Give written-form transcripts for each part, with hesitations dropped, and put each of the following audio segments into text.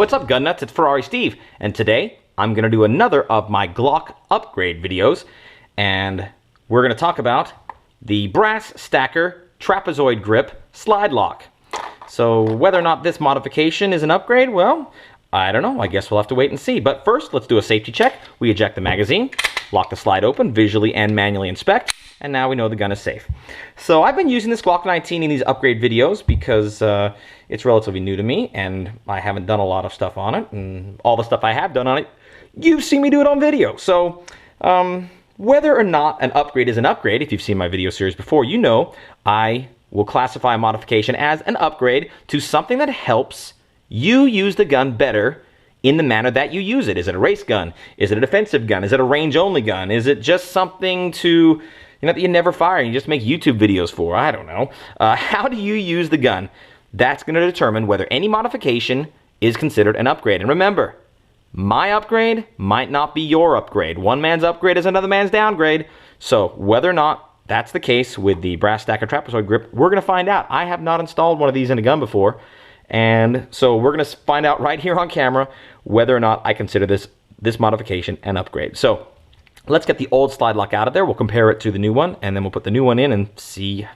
What's up, gun nuts? It's Ferrari Steve, and today I'm going to do another of my Glock upgrade videos, and we're going to talk about the brass stacker trapezoid grip slide lock. So whether or not this modification is an upgrade, well, I don't know. I guess we'll have to wait and see. But first, let's do a safety check. We eject the magazine, lock the slide open, visually and manually inspect, and now we know the gun is safe. So I've been using this Glock 19 in these upgrade videos because it's relatively new to me, and I haven't done a lot of stuff on it, and all the stuff I have done on it, you've seen me do it on video. So whether or not an upgrade is an upgrade, if you've seen my video series before, you know I will classify a modification as an upgrade to something that helps you use the gun better in the manner that you use it. Is it a race gun? Is it a defensive gun? Is it a range-only gun? Is it just something to, that you never fire and you just make YouTube videos for? I don't know. How do you use the gun? That's going to determine whether any modification is considered an upgrade. And remember, my upgrade might not be your upgrade. One man's upgrade is another man's downgrade. So whether or not that's the case with the brass stacker trapezoid grip, we're going to find out. I have not installed one of these in a gun before, and so we're going to find out right here on camera whether or not I consider this modification an upgrade. So let's get the old slide lock out of there. We'll compare it to the new one, and then we'll put the new one in and see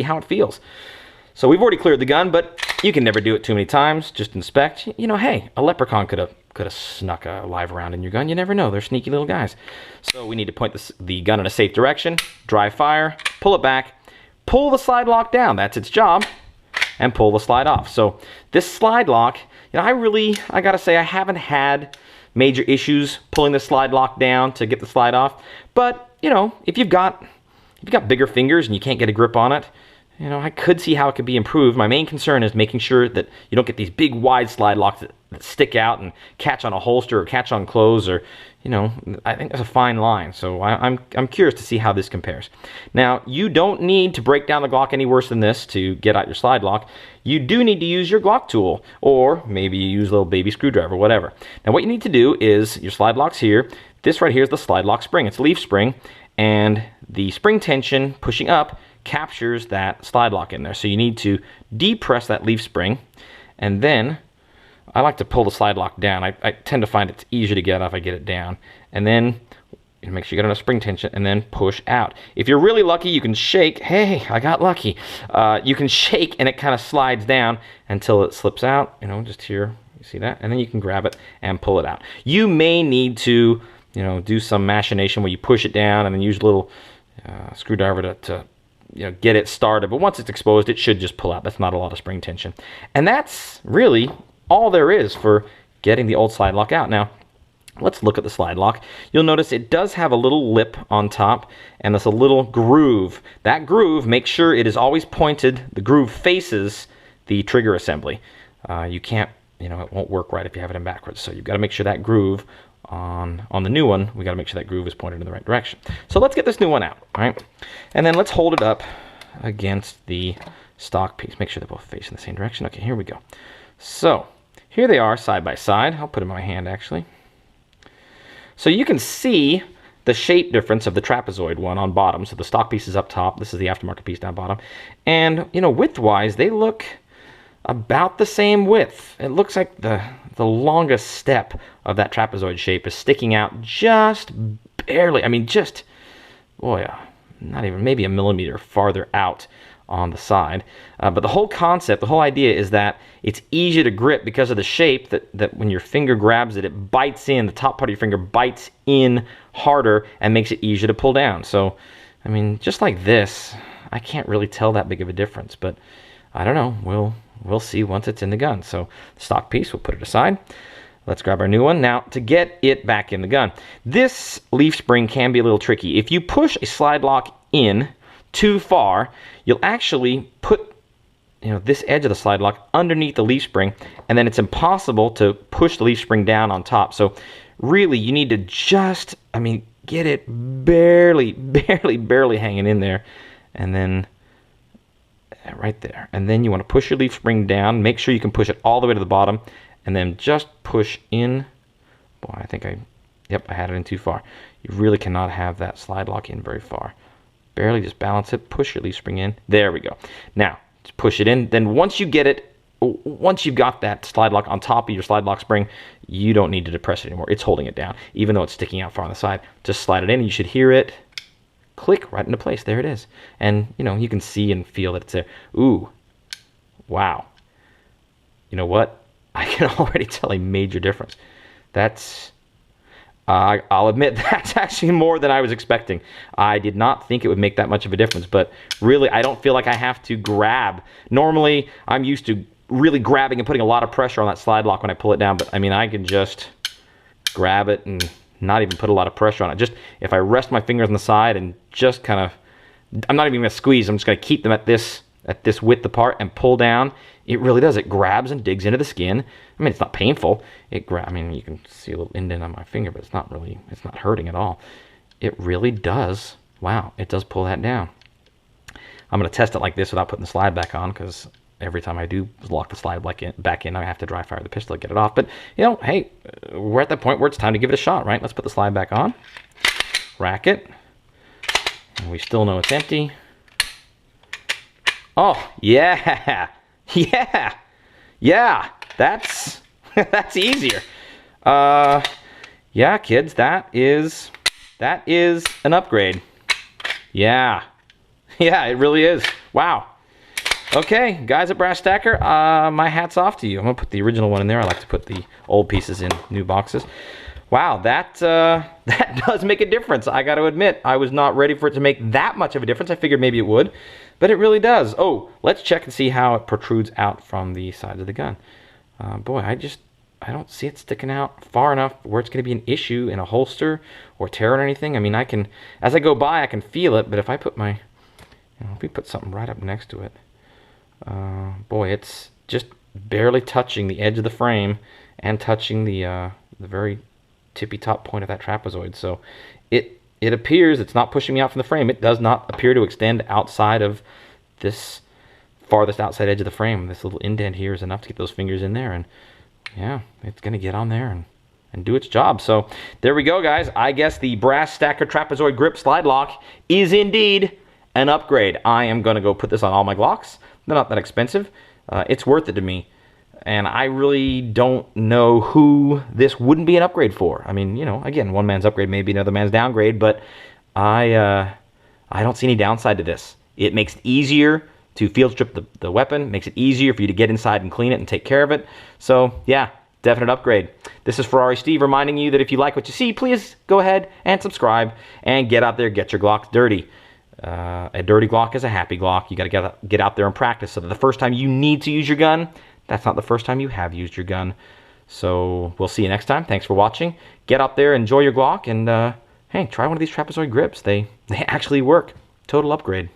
how it feels. So we've already cleared the gun, but you can never do it too many times. Just inspect. Hey, a leprechaun could have snuck a live round in your gun. You never know. They're sneaky little guys. So we need to point the gun in a safe direction, dry fire, pull it back, pull the slide lock down. That's its job. And pull the slide off. So this slide lock, I gotta say, I haven't had major issues pulling the slide lock down to get the slide off. But if you've got bigger fingers and you can't get a grip on it, I could see how it could be improved. My main concern is making sure that you don't get these big wide slide locks that stick out and catch on a holster or catch on clothes, or I think there's a fine line. So I'm curious to see how this compares. Now, you don't need to break down the Glock any worse than this to get out your slide lock. You do need to use your Glock tool, or maybe you use a little baby screwdriver, whatever. Now what you need to do is, your slide lock's here. This right here is the slide lock spring. It's a leaf spring, and the spring tension pushing up captures that slide lock in there. So you need to depress that leaf spring, and then I like to pull the slide lock down. I tend to find it's easier to get off if I get it down. And then make sure you got enough spring tension, and then push out. If you're really lucky, you can shake. Hey, I got lucky. You can shake and it kind of slides down until it slips out. Just here, you see that? And then you can grab it and pull it out. You may need to, do some machination where you push it down and then use a little screwdriver to get it started. But once it's exposed, it should just pull out. That's not a lot of spring tension. And that's really all there is for getting the old slide lock out. Now, let's look at the slide lock. You'll notice it does have a little lip on top, and there's a little groove. That groove, make sure it is always pointed. The groove faces the trigger assembly. You can't, it won't work right if you have it in backwards. So you've got to make sure that groove on the new one, we got to make sure that groove is pointed in the right direction. So let's get this new one out, all right? And then let's hold it up against the stock piece. Make sure they're both facing the same direction. Okay, here we go. So here they are side by side. I'll put them in my hand, actually. So you can see the shape difference of the trapezoid one on bottom. So the stock piece is up top. This is the aftermarket piece down bottom. And, width-wise, they look about the same width. It looks like the longest step of that trapezoid shape is sticking out just barely. I mean, just, boy, not even, maybe a millimeter farther out on the side. But the whole concept, the whole idea is that it's easier to grip because of the shape, that when your finger grabs it, it bites in, the top part of your finger bites in harder and makes it easier to pull down. So, I mean, just like this, I can't really tell that big of a difference, but I don't know. We'll see once it's in the gun. So the stock piece, we'll put it aside. Let's grab our new one. Now, to get it back in the gun, this leaf spring can be a little tricky. If you push a slide lock in too far, you'll actually put this edge of the slide lock underneath the leaf spring, and then it's impossible to push the leaf spring down on top. So really, you need to just, get it barely hanging in there, and then right there. And then you want to push your leaf spring down. Make sure you can push it all the way to the bottom, and then just push in. Boy, I think I had it in too far. You really cannot have that slide lock in very far. Barely, just balance it, push your leaf spring in. There we go. Now, push it in. Then once you get it once you've got that slide lock on top of your slide lock spring, you don't need to depress it anymore. It's holding it down, even though it's sticking out far on the side. Just slide it in, and you should hear it click right into place. There it is. And, you know, you can see and feel that it's there. Ooh, wow. You know what? I can already tell a major difference. That's, I'll admit, that's actually more than I was expecting. I did not think it would make that much of a difference, but really, I don't feel like I have to grab. Normally, I'm used to really grabbing and putting a lot of pressure on that slide lock when I pull it down, but I mean, I can just grab it and not even put a lot of pressure on it. Just if I rest my fingers on the side and just kind of, I'm not even going to squeeze, I'm just going to keep them at this width apart and pull down. It really does. It grabs and digs into the skin. I mean, it's not painful. I mean, you can see a little indent on my finger, but it's not hurting at all. It really does. Wow, it does pull that down. I'm going to test it like this without putting the slide back on, because every time I do lock the slide back in, I have to dry fire the pistol to get it off. But, you know, hey, we're at that point where it's time to give it a shot, right? Let's put the slide back on. Rack it. And we still know it's empty. Oh, yeah. Yeah. Yeah. That's that's easier. Yeah, kids, that is an upgrade. Yeah. Yeah, it really is. Wow. Okay, guys at Brass Stacker, my hat's off to you. I'm going to put the original one in there. I like to put the old pieces in new boxes. Wow, that does make a difference. I got to admit, I was not ready for it to make that much of a difference. I figured maybe it would, but it really does. Oh, let's check and see how it protrudes out from the sides of the gun. Boy, I don't see it sticking out far enough where it's going to be an issue in a holster or tear or anything. I mean, I can, as I go by, I can feel it, but if I put my, if we put something right up next to it, boy, it's just barely touching the edge of the frame and touching the very tippy top point of that trapezoid. So it appears it's not pushing me out from the frame. It does not appear to extend outside of this farthest outside edge of the frame. This little indent here is enough to get those fingers in there, and yeah, it's gonna get on there and do its job. So there we go, guys. I guess the Brass Stacker Trapezoid Grip Slide Lock is indeed an upgrade. I am gonna go put this on all my Glocks. They're not that expensive. It's worth it to me. And I really don't know who this wouldn't be an upgrade for. I mean, you know, again, one man's upgrade may be another man's downgrade, but I don't see any downside to this. It makes it easier to field strip the weapon, makes it easier for you to get inside and clean it and take care of it. So, yeah, definite upgrade. This is Ferrari Steve reminding you that if you like what you see, please go ahead and subscribe and get out there, get your Glocks dirty. A dirty Glock is a happy Glock. You got to get out there and practice so that the first time you need to use your gun, that's not the first time you have used your gun. So we'll see you next time. Thanks for watching. Get out there, enjoy your Glock, and hey, try one of these trapezoid grips. They actually work. Total upgrade.